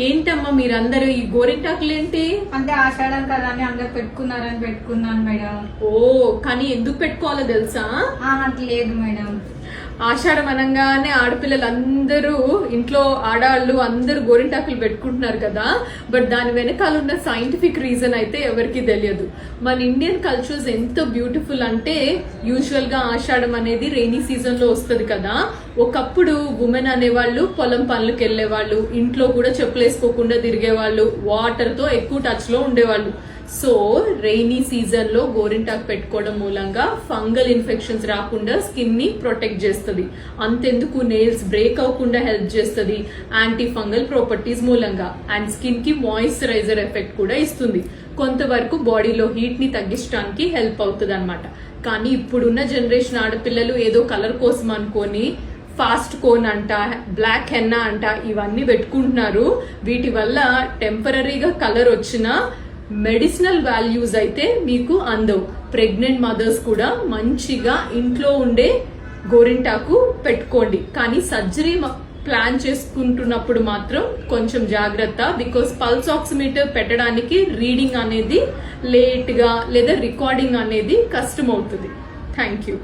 ఏంటమ్మా మీరందరూ ఈ గోరింటాకులు ఏంటి? అంటే ఆషాఢం కదా అని అందరు పెట్టుకున్నారని పెట్టుకున్నాను మేడం. ఓ కానీ ఎందుకు పెట్టుకోవాలో తెలుసా? లేదు మేడం. ఆషాఢం అనగానే ఆడపిల్లలందరూ ఇంట్లో ఆడవాళ్ళు అందరూ గోరింటాకులు పెట్టుకుంటున్నారు కదా, బట్ దాని వెనకాల ఉన్న సైంటిఫిక్ రీజన్ అయితే ఎవరికి తెలియదు. మన ఇండియన్ కల్చర్స్ ఎంత బ్యూటిఫుల్ అంటే, యూజువల్ గా ఆషాఢం అనేది రెయినీ సీజన్ లో వస్తుంది కదా. ఒకప్పుడు ఉమెన్ అనేవాళ్ళు పొలం పనులకు వెళ్లేవాళ్ళు, ఇంట్లో కూడా చెప్పులు వేసుకోకుండా తిరిగేవాళ్ళు, వాటర్ తో ఎక్కువ టచ్ లో ఉండేవాళ్ళు. సో రెయినీ సీజన్ లో గోరింటాకు పెట్టుకోవడం మూలంగా ఫంగల్ ఇన్ఫెక్షన్స్ రాకుండా స్కిన్ ని ప్రొటెక్ట్ చేస్తుంది. అంతెందుకు నెయిల్స్ బ్రేక్ అవ్వకుండా హెల్ప్ చేస్తుంది యాంటీ ఫంగల్ ప్రాపర్టీస్ మూలంగా. అండ్ స్కిన్ కి మాయిశ్చరైజర్ ఎఫెక్ట్ కూడా ఇస్తుంది. కొంతవరకు బాడీలో హీట్ ని తగ్గించడానికి హెల్ప్ అవుతుంది అనమాట. కానీ ఇప్పుడున్న జనరేషన్ ఆడపిల్లలు ఏదో కలర్ కోసం అనుకొని ఫాస్ట్ కోన్ అంట, బ్లాక్ హెన్నా అంట ఇవన్నీ పెట్టుకుంటున్నారు. వీటి వల్ల టెంపరీగా కలర్ వచ్చినా మెడిసినల్ వాల్యూస్ అయితే మీకు అందవు. ప్రెగ్నెంట్ మదర్స్ కూడా మంచిగా ఇంట్లో ఉండే గోరింటాకు పెట్టుకోండి. కానీ సర్జరీ ప్లాన్ చేసుకుంటున్నప్పుడు మాత్రం కొంచెం జాగ్రత్త. బికాస్ పల్స్ ఆక్సిమీటర్ పెట్టడానికి రీడింగ్ అనేది లేట్ గా లేదా రికార్డింగ్ అనేది కష్టం అవుతుంది. Thank you.